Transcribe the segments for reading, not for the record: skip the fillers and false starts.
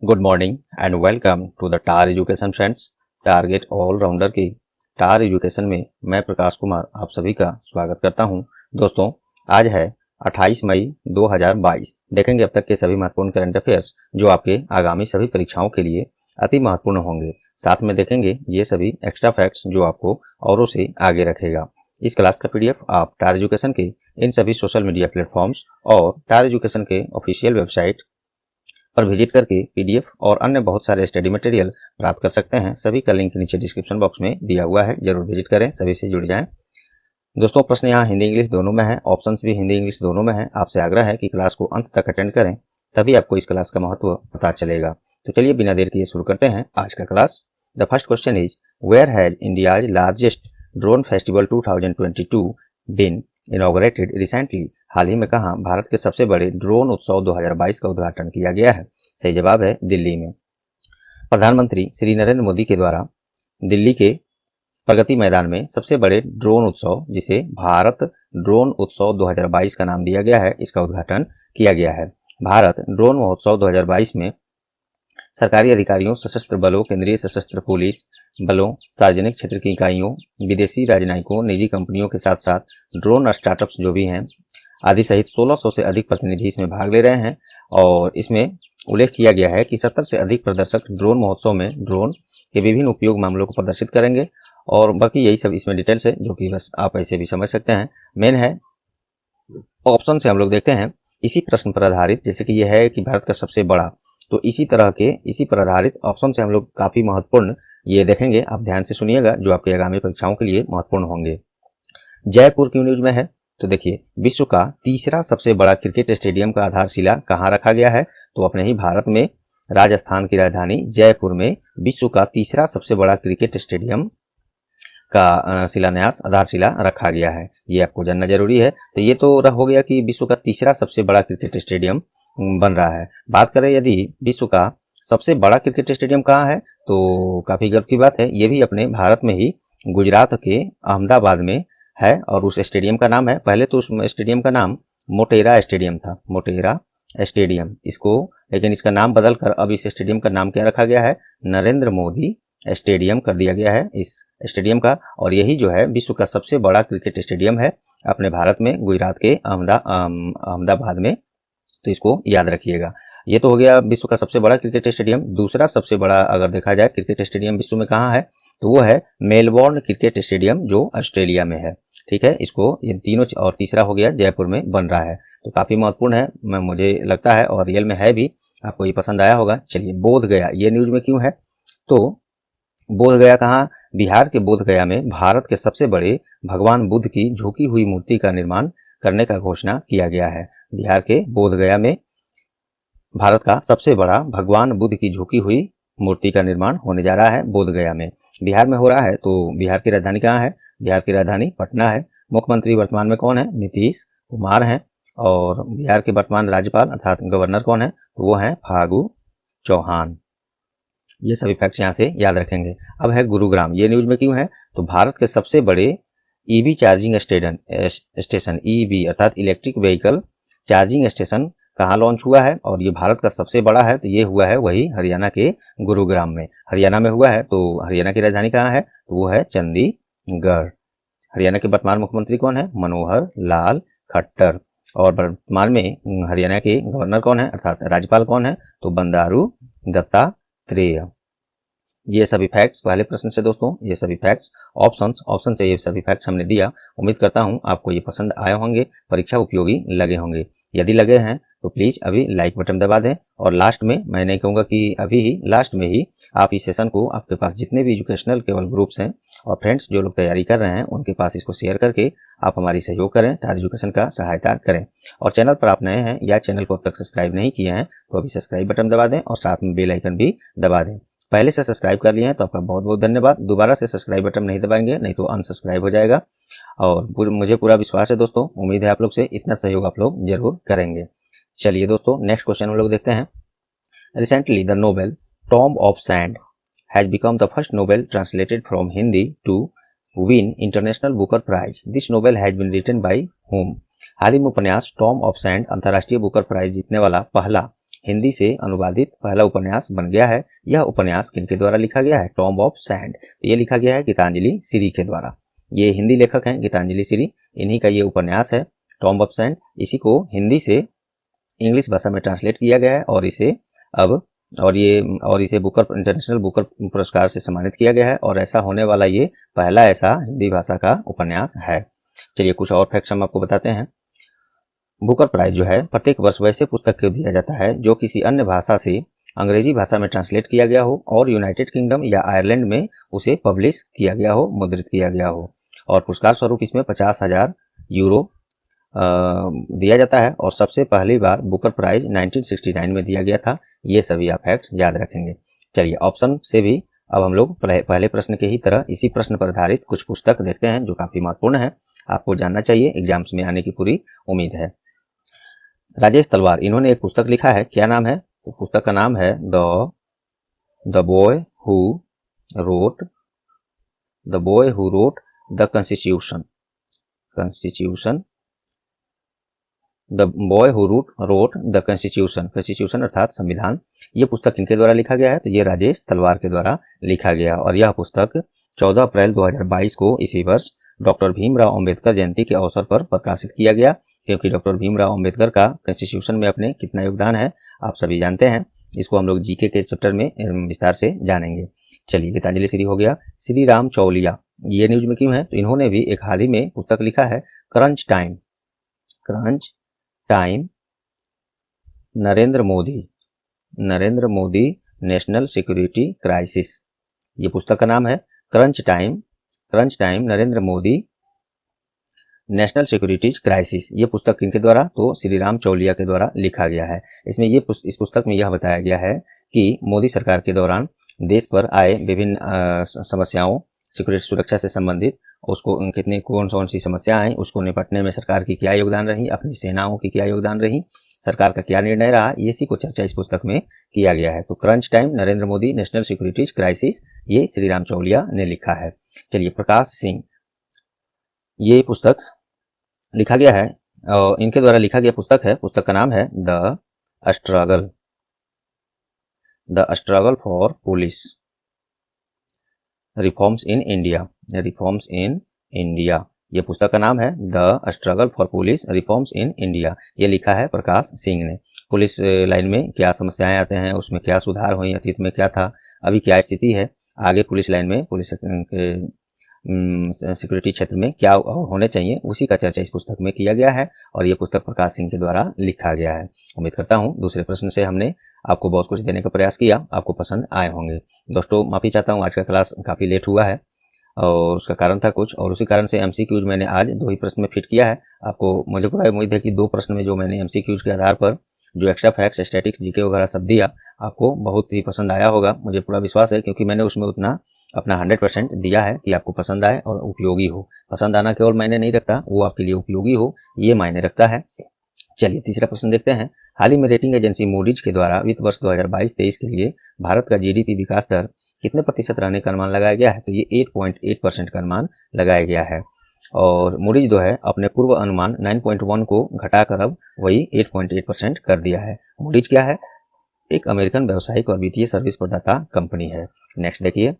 Good morning and welcome to the TAR education friends. Target allrounder की TAR education में मैं प्रकाश कुमार आप सभी का स्वागत करता हूं। दोस्तों, आज है 28 मई 2022। देखेंगे अब तक के सभी महत्वपूर्ण करंट अफेयर्स जो आपके आगामी सभी परीक्षाओं के लिए अति महत्वपूर्ण होंगे। साथ में देखेंगे ये सभी एक्स्ट्रा फैक्ट्स जो आपको औरों से आगे रखेगा। इस क्लास का पीडीएफ आप टार एजुकेशन के इन सभी सोशल मीडिया प्लेटफॉर्म्स और टार एजुकेशन के ऑफिशियल वेबसाइट पर विजिट करके पीडीएफ और अन्य बहुत सारे स्टडी मटेरियल प्राप्त कर सकते हैं। सभी का लिंक नीचे डिस्क्रिप्शन बॉक्स में दिया हुआ है, जरूर विजिट करें, सभी से जुड़ जाएं। दोस्तों, प्रश्न यहाँ हिंदी इंग्लिश दोनों में है, ऑप्शंस भी हिंदी इंग्लिश दोनों में है। आपसे आग्रह है कि क्लास को अंत तक अटेंड करें, तभी आपको इस क्लास का महत्व पता चलेगा। तो चलिए बिना देर किए शुरू करते हैं आज का class. The first question is, where has India's largest drone festival 2022 been inaugurated recently? हाल ही में कहां भारत के सबसे बड़े ड्रोन उत्सव 2022 का उद्घाटन किया गया है? सही जवाब है दिल्ली में। प्रधानमंत्री श्री नरेंद्र मोदी के द्वारा दिल्ली के प्रगति मैदान में सबसे बड़े ड्रोन उत्सव, जिसे भारत ड्रोन उत्सव 2022 का नाम दिया गया है, इसका उद्घाटन किया गया है। भारत ड्रोन महोत्सव 2022 में सरकारी अधिकारियों, सशस्त्र बलों, केंद्रीय सशस्त्र पुलिस बलों, सार्वजनिक क्षेत्र की इकाइयों, विदेशी राजनयिकों, निजी कंपनियों के साथ साथ ड्रोन स्टार्टअप्स जो भी हैं आदि सहित 1600 से अधिक प्रतिनिधि इसमें भाग ले रहे हैं। और इसमें उल्लेख किया गया है कि 70 से अधिक प्रदर्शक ड्रोन महोत्सव में ड्रोन के विभिन्न उपयोग मामलों को प्रदर्शित करेंगे। और बाकी यही सब इसमें डिटेल्स है, जो कि बस आप ऐसे भी समझ सकते हैं। मेन है ऑप्शन से हम लोग देखते हैं इसी प्रश्न पर आधारित, जैसे कि यह है कि भारत का सबसे बड़ा, तो इसी तरह के इसी पर आधारित ऑप्शन से हम लोग काफी महत्वपूर्ण ये देखेंगे। आप ध्यान से सुनिएगा, जो आपके आगामी परीक्षाओं के लिए महत्वपूर्ण होंगे। जयपुर क्यों न्यूज में है? तो देखिए, विश्व का तीसरा सबसे बड़ा क्रिकेट स्टेडियम का आधारशिला कहाँ रखा गया है? तो अपने ही भारत में राजस्थान की राजधानी जयपुर में विश्व का तीसरा सबसे बड़ा क्रिकेट स्टेडियम का शिलान्यास आधारशिला रखा गया है। ये आपको जानना जरूरी है। तो ये तो हो गया कि विश्व का तीसरा सबसे बड़ा क्रिकेट स्टेडियम बन रहा है। बात करें यदि विश्व का सबसे बड़ा क्रिकेट स्टेडियम कहाँ है, तो काफी गर्व की बात है, ये भी अपने भारत में ही गुजरात के अहमदाबाद में है। और उस स्टेडियम का नाम है, पहले तो उस स्टेडियम का नाम मोटेरा स्टेडियम था, मोटेरा स्टेडियम इसको, लेकिन इसका नाम बदलकर अब इस स्टेडियम का नाम क्या रखा गया है? नरेंद्र मोदी स्टेडियम कर दिया गया है इस स्टेडियम का। और यही जो है विश्व का सबसे बड़ा क्रिकेट स्टेडियम है अपने भारत में, गुजरात के अहमदाबाद में। तो इसको याद रखिएगा। ये तो हो गया विश्व का सबसे बड़ा क्रिकेट स्टेडियम। दूसरा सबसे बड़ा अगर देखा जाए क्रिकेट स्टेडियम विश्व में कहाँ है, तो वो है मेलबोर्न क्रिकेट स्टेडियम, जो ऑस्ट्रेलिया में है। ठीक है, इसको ये तीनों, और तीसरा हो गया जयपुर में बन रहा है। तो काफी महत्वपूर्ण है, मुझे लगता है, और रियल में है भी। आपको ये पसंद आया होगा। चलिए, बोध गया ये न्यूज में क्यों है? तो बोध गया कहाँ? बिहार के बोध गया में भारत के सबसे बड़े भगवान बुद्ध की झुकी हुई मूर्ति का निर्माण करने का घोषणा किया गया है। बिहार के बोध गया में भारत का सबसे बड़ा भगवान बुद्ध की झुकी हुई मूर्ति का निर्माण होने जा रहा है बोध गया में। बिहार में हो रहा है, तो बिहार की राजधानी कहाँ है? बिहार की राजधानी पटना है। मुख्यमंत्री वर्तमान में कौन है? नीतीश कुमार हैं। और बिहार के वर्तमान राज्यपाल अर्थात गवर्नर कौन है? तो वो है फागू चौहान। ये सभी फैक्ट्स यहाँ से याद रखेंगे। अब है गुरुग्राम, ये न्यूज में क्यों है? तो भारत के सबसे बड़े ईवी चार्जिंग स्टेशन, ईवी अर्थात इलेक्ट्रिक व्हीकल चार्जिंग स्टेशन कहाँ लॉन्च हुआ है? और ये भारत का सबसे बड़ा है, तो ये हुआ है वही हरियाणा के गुरुग्राम में। हरियाणा में हुआ है, तो हरियाणा की राजधानी कहाँ है? तो वो है चंडीगढ़। हरियाणा के वर्तमान मुख्यमंत्री कौन है? मनोहर लाल खट्टर। और वर्तमान में हरियाणा के गवर्नर कौन है अर्थात राज्यपाल कौन है? तो बंडारू दत्तात्रेय। ये सभी फैक्ट्स पहले प्रश्न से दोस्तों, ये सभी फैक्ट्स ऑप्शन से ये सभी फैक्ट्स हमने दिया। उम्मीद करता हूं आपको ये पसंद आए होंगे, परीक्षा उपयोगी लगे होंगे। यदि लगे हैं तो प्लीज अभी लाइक बटन दबा दें। और लास्ट में, मैं नहीं कहूंगा कि अभी ही, लास्ट में ही आप इस सेशन को आपके पास जितने भी एजुकेशनल केवल ग्रुप्स हैं और फ्रेंड्स जो लोग तैयारी कर रहे हैं, उनके पास इसको शेयर करके आप हमारी सहयोग करें, टार एजुकेशन का सहायता करें। और चैनल पर आप नए हैं या चैनल को अब तक सब्सक्राइब नहीं किए हैं, तो अभी सब्सक्राइब बटन दबा दें और साथ में बेल आइकन भी दबा दें। पहले से सब्सक्राइब कर लिए हैं तो आपका बहुत बहुत धन्यवाद। दोबारा से सब्सक्राइब बटन नहीं दबाएंगे, नहीं तो अनसब्सक्राइब हो जाएगा। और मुझे पूरा विश्वास है दोस्तों, उम्मीद है आप लोग से इतना सहयोग आप लोग जरूर करेंगे। चलिए दोस्तों, नेक्स्ट क्वेश्चन हम लोग देखते हैं। Recently the novel Tomb of Sand has become the first novel translated from Hindi to win international Booker prize. This novel has been written by whom? हाल ही में उपन्यास टॉम्ब ऑफ सैंड अंतर्राष्ट्रीय बुकर प्राइज जीतने वाला पहला हिंदी से अनुवादित पहला उपन्यास बन गया है। यह उपन्यास किनके द्वारा लिखा गया है? Tomb of sand. तो ये लिखा गया है गीतांजलि श्री के द्वारा। ये हिंदी लेखक हैं गीतांजलि श्री, इन्हीं का ये उपन्यास है टॉम्ब ऑफ सैंड। इसी को हिंदी से इंग्लिश भाषा में ट्रांसलेट किया गया है और इसे अब इसे बुकर इंटरनेशनल बुकर पुरस्कार से सम्मानित किया गया है और ऐसा होने वाला ये पहला ऐसा हिंदी भाषा का उपन्यास है। चलिए कुछ और फैक्ट्स हम आपको बताते हैं। बुकर प्राइज जो है प्रत्येक वर्ष वैसे पुस्तक को दिया जाता है जो किसी अन्य भाषा से अंग्रेजी भाषा में ट्रांसलेट किया गया हो और यूनाइटेड किंगडम या आयरलैंड में उसे पब्लिश किया गया हो, मुद्रित किया गया हो। और पुरस्कार स्वरूप इसमें 50,000 यूरो दिया जाता है और सबसे पहली बार बुकर प्राइज 1969 में दिया गया था। ये सभी आप फैक्ट्स याद रखेंगे। चलिए ऑप्शन से भी अब हम लोग पहले प्रश्न के ही तरह इसी प्रश्न पर आधारित कुछ पुस्तक देखते हैं जो काफी महत्वपूर्ण है, आपको जानना चाहिए, एग्जाम्स में आने की पूरी उम्मीद है। राजेश तलवार, इन्होंने एक पुस्तक लिखा है, क्या नाम है? तो पुस्तक का नाम है the boy who wrote the constitution. The boy who wrote the constitution अर्थात संविधान। ये पुस्तक किनके द्वारा लिखा गया है? तो ये राजेश तलवार के द्वारा लिखा गया और यह पुस्तक 14 अप्रैल 2022 को इसी वर्ष डॉक्टर भीमराव अंबेडकर जयंती के अवसर पर प्रकाशित किया गया। क्योंकि डॉक्टर भीमराव अंबेडकर का कॉन्स्टिट्यूशन में अपने कितना योगदान है आप सभी जानते हैं। इसको हम लोग जीके के चैप्टर में विस्तार से जानेंगे। चलिए गीतांजलि श्री हो गया। श्री राम चौलिया ये न्यूज में क्यों है? तो इन्होंने भी एक हाल ही में पुस्तक लिखा है crunch time Narendra Modi national security crisis. ये पुस्तक का नाम है crunch time Narendra Modi national securities crisis. ये पुस्तक किनके द्वारा? तो श्री राम चौलिया के द्वारा लिखा गया है। इसमें इस पुस्तक में यह बताया गया है कि मोदी सरकार के दौरान देश पर आए विभिन्न समस्याओं, सिक्योरिटी सुरक्षा से संबंधित उसको कौन सी समस्या आई, उसको निपटने में सरकार की क्या योगदान रही, अपनी सेनाओं की क्या योगदान रही, सरकार का क्या निर्णय रहा, इसी को चर्चा इस पुस्तक में किया गया है। तो crunch time Narendra Modi national securities crisis ये श्री राम चौलिया ने लिखा है। चलिए प्रकाश सिंह, ये पुस्तक लिखा गया है और इनके द्वारा लिखा गया पुस्तक है, पुस्तक का नाम है the struggle for police reforms in India. ये पुस्तक का नाम है the struggle for police reforms in India. ये लिखा है प्रकाश सिंह ने। पुलिस लाइन में क्या समस्याएं आते हैं, उसमें क्या सुधार हुई, अतीत में क्या था, अभी क्या स्थिति है, आगे पुलिस लाइन में पुलिस सिक्योरिटी क्षेत्र में क्या होने चाहिए, उसी का चर्चा इस पुस्तक में किया गया है और ये पुस्तक प्रकाश सिंह के द्वारा लिखा गया है। उम्मीद करता हूँ दूसरे प्रश्न से हमने आपको बहुत कुछ देने का प्रयास किया, आपको पसंद आए होंगे। दोस्तों माफी चाहता हूँ, आज का क्लास काफ़ी लेट हुआ है और उसका कारण था कुछ, और उसी कारण से एमसीक्यूज मैंने आज 2 ही प्रश्न में फिट किया है। आपको मुझे पूरा उम्मीद है कि 2 प्रश्न में जो मैंने एमसीक्यूज के आधार पर जो एक्स्ट्रा फैक्ट्स, स्टैटिक्स, जीके वगैरह सब दिया आपको बहुत ही पसंद आया होगा, मुझे पूरा विश्वास है, क्योंकि मैंने उसमें उतना अपना 100% दिया है कि आपको पसंद आए और उपयोगी हो। पसंद आना केवल मायने नहीं रखता, वो आपके लिए उपयोगी हो ये मायने रखता है। चलिए तीसरा प्रश्न देखते हैं। हाल ही में रेटिंग एजेंसी मूडीज के द्वारा वित्त वर्ष 2022-23 के लिए भारत का जीडीपी विकास दर कितने प्रतिशत रहने का अनुमान लगाया गया है? तो ये 8.8% का अनुमान लगाया गया है और मूडीज जो है अपने पूर्व अनुमान 9.1 को घटाकर अब वही 8.8% कर दिया है। मूडीज क्या है? एक अमेरिकन व्यावसायिक और वित्तीय सर्विस प्रदाता कंपनी है। नेक्स्ट देखिए,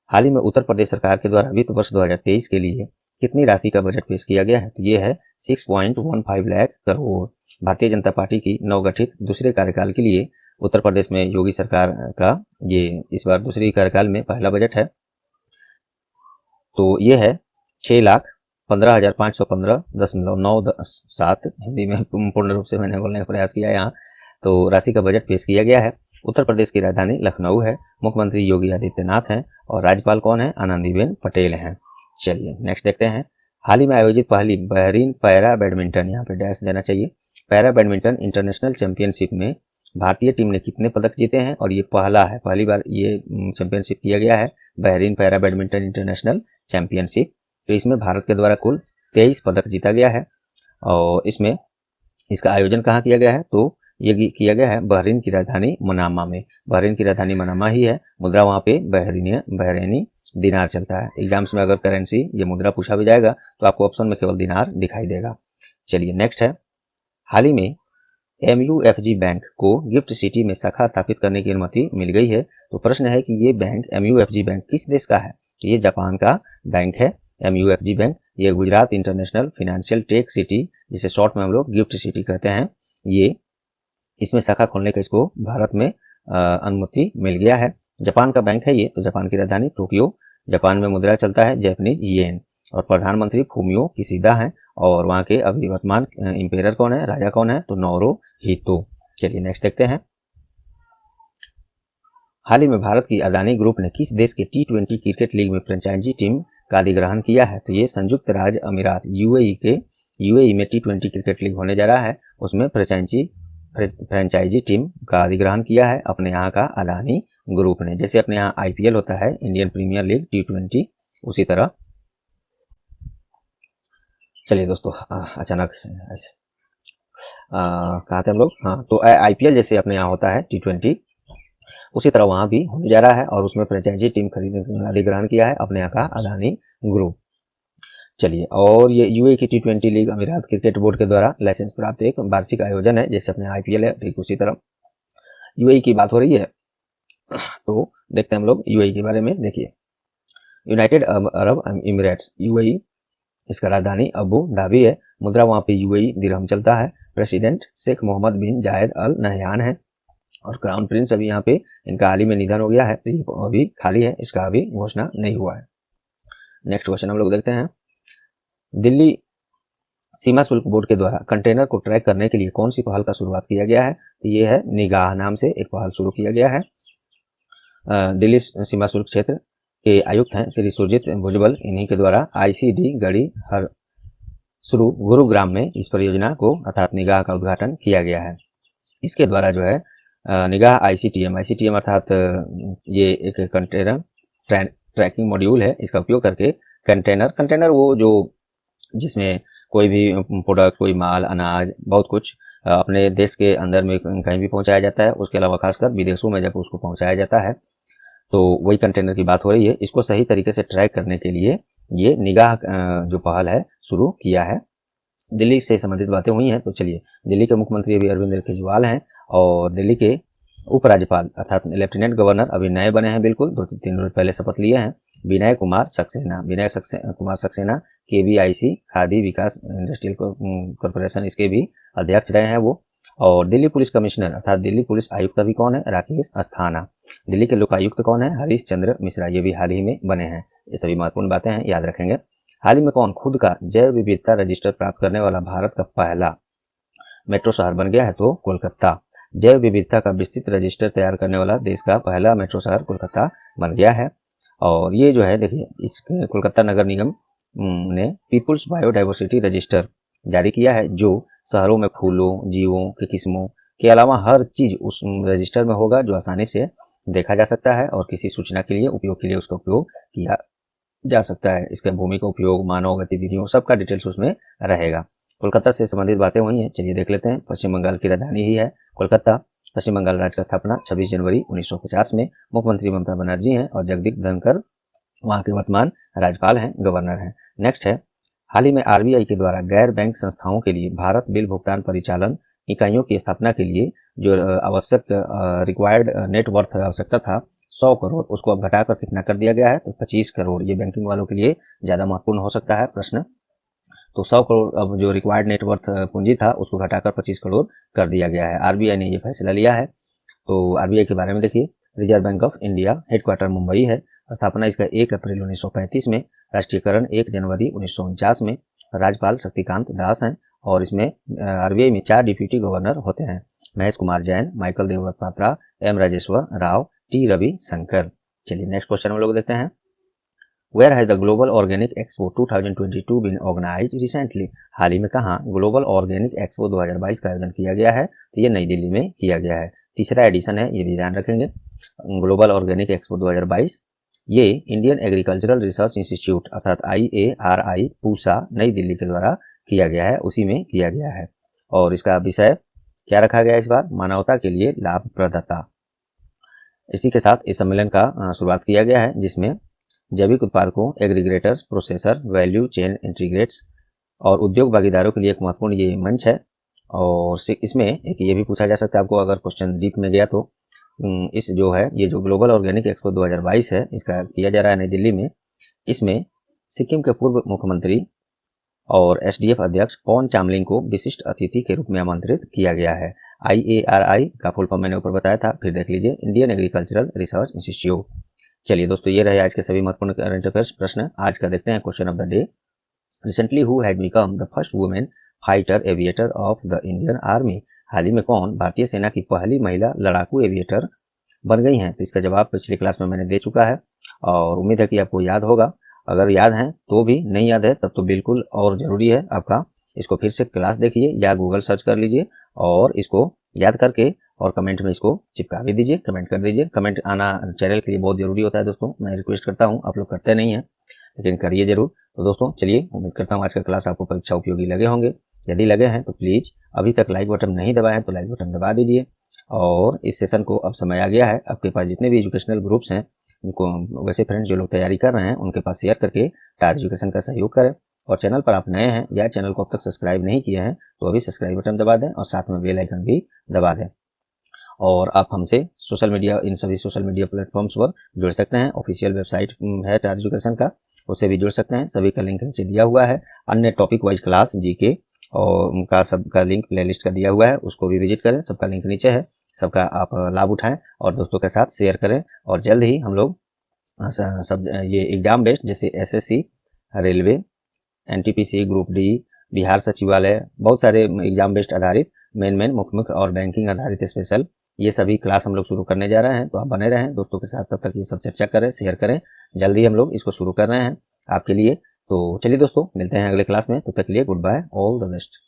हाल ही में उत्तर प्रदेश सरकार के द्वारा वित्त वर्ष 2023 के लिए कितनी राशि का बजट पेश किया गया है? तो ये है 6.15 लाख करोड़। भारतीय जनता पार्टी की नवगठित दूसरे कार्यकाल के लिए उत्तर प्रदेश में योगी सरकार का ये इस बार दूसरी कार्यकाल में पहला बजट है। तो ये है 6,15,515.97, हिंदी में पूर्ण रूप से मैंने बोलने का प्रयास किया यहाँ। तो राशि का बजट पेश किया गया है। उत्तर प्रदेश की राजधानी लखनऊ है, मुख्यमंत्री योगी आदित्यनाथ हैं और राज्यपाल कौन है? आनंदीबेन पटेल हैं। चलिए नेक्स्ट देखते हैं। हाल ही में आयोजित पहली बहरीन पैरा बैडमिंटन, यहाँ पे डैश देना चाहिए, पैरा बैडमिंटन इंटरनेशनल चैंपियनशिप में भारतीय टीम ने कितने पदक जीते हैं? और ये पहली बार ये चैंपियनशिप किया गया है, Bahrain para badminton international championship. तो इसमें भारत के द्वारा कुल 23 पदक जीता गया है और इसमें इसका आयोजन कहाँ किया गया है? तो ये किया गया है बहरीन की राजधानी मनामा में। बहरीन की राजधानी मनामा ही है, मुद्रा वहाँ पे बहरीनी दिनार चलता है। एग्जाम्स में अगर करेंसी ये मुद्रा पूछा भी जाएगा तो आपको ऑप्शन में केवल दिनार दिखाई देगा। चलिए नेक्स्ट है, हाल ही में MUFG बैंक को गिफ्ट सिटी में शाखा स्थापित करने की अनुमति मिल गई है। तो प्रश्न है कि ये बैंक MUFG बैंक किस देश का है? ये जापान का बैंक है MUFG बैंक। ये Gujarat international financial tech city, जिसे शॉर्ट में हम लोग गिफ्ट सिटी कहते हैं, ये इसमें शाखा खोलने का इसको भारत में अनुमति मिल गया है। जापान का बैंक है ये। तो जापान की राजधानी टोक्यो, जापान में मुद्रा चलता है जैपनीज येन, और प्रधानमंत्री फूमियो किशिदा हैं। और वहाँ के अभी वर्तमान इंपेरर कौन है, राजा कौन है? तो नारुहितो। चलिए नेक्स्ट देखते हैं। हाल ही में भारत की अदानी ग्रुप ने किस देश के T20 क्रिकेट लीग में फ्रेंचाइजी टीम का अधिग्रहण किया है? तो ये संयुक्त राज्य अमीरात UAE में T20 क्रिकेट लीग होने जा रहा है, उसमें फ्रेंचाइजी टीम का अधिग्रहण किया है अपने यहाँ का अदानी ग्रुप ने। जैसे अपने यहाँ IPL होता है, इंडियन प्रीमियर लीग T20, उसी तरह। चलिए दोस्तों, अचानक ऐसे कहा थे हम लोग, हाँ, तो IPL जैसे अपने यहाँ होता है T20, उसी तरह वहाँ भी होने जा रहा है, और उसमें फ्रेंचाइजी टीम खरीदने अधिग्रहण किया है अपने यहाँ का अदानी ग्रुप। चलिए, और ये UAE की T20 लीग अमीरात क्रिकेट बोर्ड के द्वारा लाइसेंस प्राप्त एक वार्षिक आयोजन है, जैसे अपने IPL है, ठीक उसी तरह UAE की बात हो रही है। तो देखते हैं हम लोग UAE के बारे में। देखिए, यूनाइटेड अरब एमिरेट्स UAE, इसका राजधानी अबू धाबी है। मुद्रा वहाँ पे UAE दिरहम चलता है। प्रेसिडेंट शेख मोहम्मद बिन जायद अल नहयान है, और क्राउन प्रिंस अभी यहाँ पे इनका हाल ही में निधन हो गया है, तो ये अभी खाली है, इसका अभी घोषणा नहीं हुआ है। नेक्स्ट क्वेश्चन हम लोग देखते हैं। दिल्ली सीमा शुल्क बोर्ड के द्वारा कंटेनर को ट्रैक करने के लिए कौन सी पहल का शुरुआत किया गया है? तो ये है निगाह नाम से एक पहल शुरू किया गया है। दिल्ली सीमा शुल्क क्षेत्र के आयुक्त हैं श्री सुरजीत भुजबल, इन्हीं के द्वारा ICD गढ़ी हर शुरू गुरुग्राम में इस परियोजना को अर्थात निगाह का उद्घाटन किया गया है। इसके द्वारा जो है निगाह ICTM अर्थात ये एक कंटेनर ट्रैकिंग मॉड्यूल है। इसका उपयोग करके कंटेनर वो जो जिसमें कोई भी प्रोडक्ट, कोई माल, अनाज, बहुत कुछ अपने देश के अंदर में कहीं भी पहुंचाया जाता है, उसके अलावा खासकर विदेशों में जब उसको पहुंचाया जाता है, तो वही कंटेनर की बात हो रही है। इसको सही तरीके से ट्रैक करने के लिए ये निगाह जो पहल है शुरू किया है। दिल्ली से संबंधित बातें हुई हैं। तो चलिए, दिल्ली के मुख्यमंत्री अभी अरविंद केजरीवाल हैं, और दिल्ली के उपराज्यपाल अर्थात लेफ्टिनेंट गवर्नर अभी नए बने हैं, बिल्कुल 2-3 रोज पहले शपथ लिए हैं। विनय कुमार सक्सेना KVIC खादी विकास इंडस्ट्रियल कॉर्पोरेशन, इसके भी अध्यक्ष रहे हैं वो। और दिल्ली पुलिस कमिश्नर अर्थात दिल्ली पुलिस आयुक्त अभी कौन है? राकेश अस्थाना। दिल्ली के लोकायुक्त कौन है? हरीश चंद्र मिश्रा, ये भी हाल ही में बने हैं। ये सभी महत्वपूर्ण बातें हैं, याद रखेंगे। हाल ही में कौन खुद का जैव विविधता रजिस्टर प्राप्त करने वाला भारत का पहला मेट्रो शहर बन गया है? तो कोलकाता। जैव विविधता का विस्तृत रजिस्टर तैयार करने वाला देश का पहला मेट्रो शहर कोलकाता बन गया है। और ये जो है, देखिए, इस कोलकाता नगर निगम ने पीपुल्स बायोडाइवर्सिटी रजिस्टर जारी किया है, जो शहरों में फूलों, जीवों की किस्मों के अलावा हर चीज उस रजिस्टर में होगा, जो आसानी से देखा जा सकता है, और किसी सूचना के लिए उपयोग के लिए उसका उपयोग किया जा सकता है। इसके भूमि का उपयोग, मानव गतिविधियों, सबका डिटेल्स उसमें रहेगा। कोलकाता से संबंधित बातें हुई हैं, चलिए देख लेते हैं। पश्चिम बंगाल की राजधानी ही है कोलकाता। पश्चिम बंगाल राज्य का स्थापना 26 जनवरी 1950 में मुख्यमंत्री ममता बनर्जी हैं, और जगदीप धनखड़ वहाँ के वर्तमान राज्यपाल हैं, गवर्नर हैं। नेक्स्ट है, हाल ही में RBI के द्वारा गैर बैंक संस्थाओं के लिए भारत बिल भुगतान परिचालन इकाइयों की स्थापना के लिए जो आवश्यक रिक्वायर्ड नेटवर्थ आवश्यकता था 100 करोड़, उसको अब घटाकर कितना कर दिया गया है? तो 25 करोड़। ये बैंकिंग वालों के लिए ज्यादा महत्वपूर्ण हो सकता है प्रश्न। तो 100 करोड़ अब जो रिक्वायर्ड नेटवर्थ पूंजी था, उसको घटाकर 25 करोड़ कर दिया गया है। RBI ने ये फैसला लिया है। तो RBI के बारे में देखिए, reserve bank of India, headquarter Mumbai है। स्थापना इसका 1 अप्रैल 1935 में, राष्ट्रीयकरण 1 जनवरी 1949 में। राज्यपाल शक्तिकांत दास हैं, और इसमें RBI में 4 डिप्यूटी गवर्नर होते हैं: Mahesh Kumar Jain, Michael Debabrata Patra, M Rajeshwar Rao, T Ravi Shankar. चलिए नेक्स्ट क्वेश्चन हम लोग देखते हैं। Where has the global organic expo 2022 been organized recently? हाल ही में कहाँ ग्लोबल ऑर्गेनिक एक्सपो 2022 का आयोजन किया गया है? तो ये नई दिल्ली में किया गया है। तीसरा एडिशन है, ये भी ध्यान रखेंगे। ग्लोबल ऑर्गेनिक एक्सपो 2022 ये इंडियन एग्रीकल्चरल रिसर्च इंस्टीट्यूट अर्थात IARI पूसा नई दिल्ली के द्वारा किया गया है, उसी में किया गया है। और इसका विषय क्या रखा गया इस बार? मानवता के लिए लाभप्रदता। इसी के साथ इस सम्मेलन का शुरुआत किया गया है, जिसमें जैविक उत्पादकों, aggregators, processor, value chain integrates और उद्योग भागीदारों के लिए एक महत्वपूर्ण ये मंच है। और इसमें एक ये भी पूछा जा सकता है आपको, अगर क्वेश्चन डीप में गया तो इस जो है ये जो ग्लोबल ऑर्गेनिक एक्सपो 2022 है, इसका किया जा रहा है नई दिल्ली में। इसमें सिक्किम के पूर्व मुख्यमंत्री और एसडीएफ अध्यक्ष पवन चामलिंग को विशिष्ट अतिथि के रूप में आमंत्रित किया गया है। IARI का फुल फॉर्म मैंने ऊपर बताया था, फिर देख लीजिए, इंडियन एग्रीकल्चरल रिसर्च इंस्टीट्यूट। चलिए दोस्तों, ये रहे आज के सभी महत्वपूर्ण करंट अफेयर्स प्रश्न। आज का देखते हैं question of the day. Recently who has become the first women fighter aviator of the Indian army? हाल ही में कौन भारतीय सेना की पहली महिला लड़ाकू एविएटर बन गई हैं? तो इसका जवाब पिछली क्लास में मैंने दे चुका है और उम्मीद है कि आपको याद होगा। अगर याद है तो भी, नहीं याद है तब तो बिल्कुल और ज़रूरी है आपका इसको फिर से क्लास देखिए या गूगल सर्च कर लीजिए और इसको याद करके और कमेंट में इसको चिपका भी दीजिए, कमेंट कर दीजिए। कमेंट आना चैनल के लिए बहुत ज़रूरी होता है दोस्तों, मैं रिक्वेस्ट करता हूँ, आप लोग करते नहीं हैं लेकिन करिए ज़रूर। तो दोस्तों चलिए, उम्मीद करता हूँ आज का क्लास आपको परीक्षा उपयोगी लगे होंगे। यदि लगे हैं तो प्लीज़ अभी तक लाइक बटन नहीं दबाए हैं तो लाइक बटन दबा दीजिए। और इस सेशन को अब समय आ गया है, आपके पास जितने भी एजुकेशनल ग्रुप्स हैं उनको, वैसे फ्रेंड्स जो लोग तैयारी कर रहे हैं उनके पास शेयर करके टार एजुकेशन का सहयोग करें। और चैनल पर आप नए हैं या चैनल को अब तक सब्सक्राइब नहीं किए हैं तो अभी सब्सक्राइब बटन दबा दें और साथ में बेल आइकन भी दबा दें। और आप हमसे सोशल मीडिया, इन सभी सोशल मीडिया प्लेटफॉर्म्स पर जुड़ सकते हैं। ऑफिशियल वेबसाइट है टार एजुकेशन का, उससे भी जुड़ सकते हैं, सभी का लिंक नीचे दिया हुआ है। अन्य टॉपिक वाइज क्लास, जीके और उनका सबका लिंक प्लेलिस्ट का दिया हुआ है, उसको भी विजिट करें, सबका लिंक नीचे है। सबका आप लाभ उठाएं और दोस्तों के साथ शेयर करें। और जल्द ही हम लोग सब ये एग्जाम बेस्ड, जैसे SSC, railway, NTPC, group D, Bihar सचिवालय, बहुत सारे एग्जाम बेस्ड आधारित मेन मुख्य और बैंकिंग आधारित स्पेशल, ये सभी क्लास हम लोग शुरू करने जा रहे हैं। तो आप बने रहें दोस्तों के साथ, तब तक ये सब चर्चा करें, शेयर करें। जल्दी हम लोग इसको शुरू कर रहे हैं आपके लिए। तो चलिए दोस्तों, मिलते हैं अगले क्लास में, तब तक के लिए good bye, all the best.